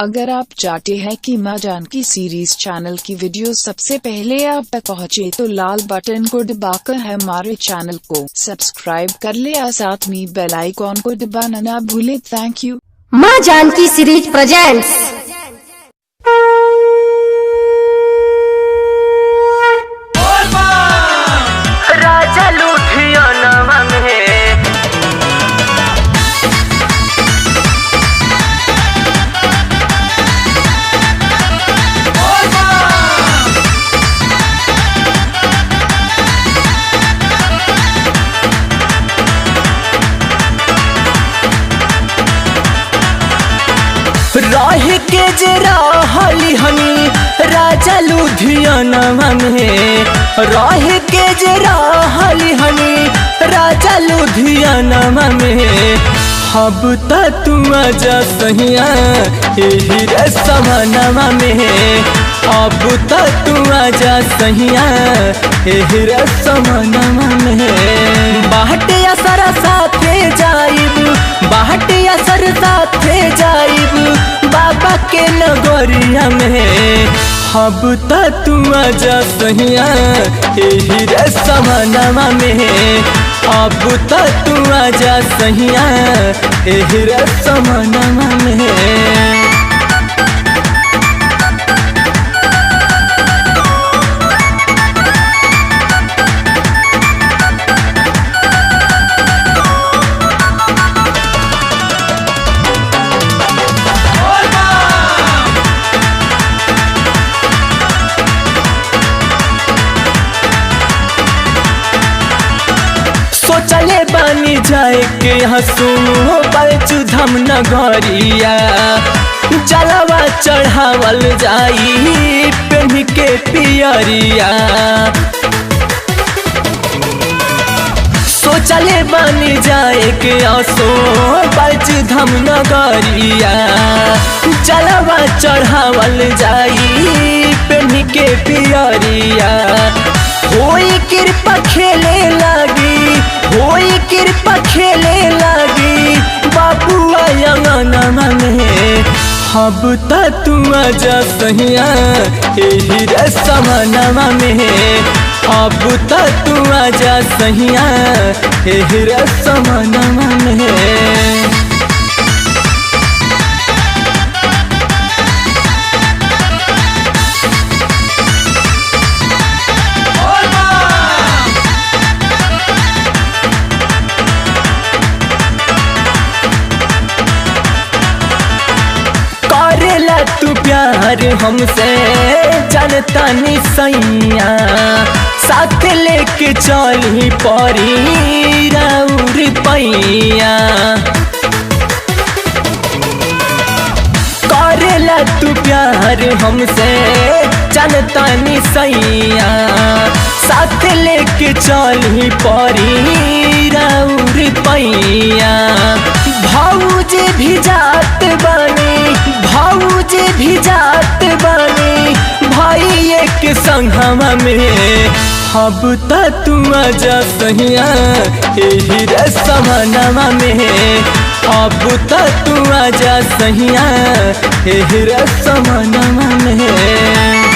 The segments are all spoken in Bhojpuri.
अगर आप चाहते हैं कि माँ जानकी सीरीज चैनल की वीडियो सबसे पहले आप तक पहुँचे तो लाल बटन को दबाकर हमारे चैनल को सब्सक्राइब कर ले और साथ में बेल आइकॉन को दबाना ना भूले। Thank you. माँ जानकी सीरीज प्रेजेंट्स राजा लुधियाना में रह के जरा हली हनी राजा लुधियाना में रह के जरा हली हनी राजा लुधियाना में अब तक तू आजा सहिया यही रसमनवा में अब तक तू आजा सहिया यही रसमनवा में बाहटे असर साथे जाइब बाहटे असर साथे जाइब बाबा के नगरिया में अब तक तू आजा सहिया यही रसमनवा में अब तक तू आजा सहिया यही रसमनवा में। चले बानी जाए के हंसू बलचुधम नगरिया जलवा चढ़ावल जाई पेन्ही के पियरिया सोचले बानी जाए के हंसू बलचुधम नगरिया जलवा चढ़ावल जाई पेन्ही के पियरिया होई कृपा खेले लागी होई कृपा खेले लागी बाबुआ अंगना में अब तक तू आजा सहिया यही रसमनवा में अब तक तू आजा सहिया यही रसमनवा में। तू प्यार हमसे जानता नहीं सैया साथ लेके चली परी राउर पैया करेला तू प्यार हमसे जानता नहीं सैया साथ लेके चली परी राउर पैया भाऊजी भी जात बनी भाऊजी भी जात बनी भाई एक संगमा में अब तक तू आजा सहिया यही रसमनवा में अब तक तू आजा सहिया यही रसमनवा में।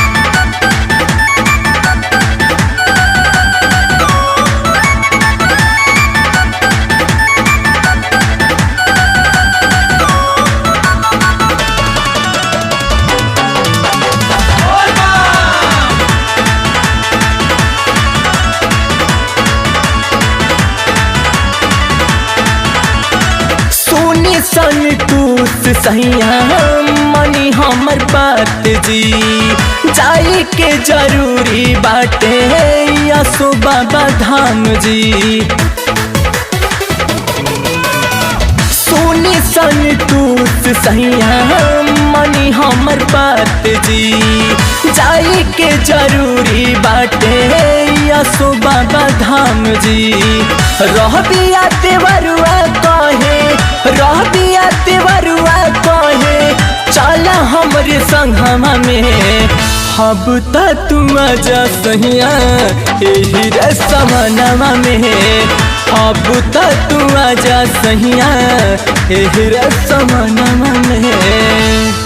संतोष सहिया मनी हमर बात जी जाई के जरूरी बाटे यसो बाबा धाम जी सोनी संतोष सहिया मनी हमर बात जी जाई के जरूरी बाटे यसो बाबा धाम जी रह बिया देवरुआ कहे रह बिया देवरुआ कहे चल हमरे संगमा में अब तक तू आजा सहिया यही रसमनवा में अब तक तू आजा सहिया एही रसमनवा में।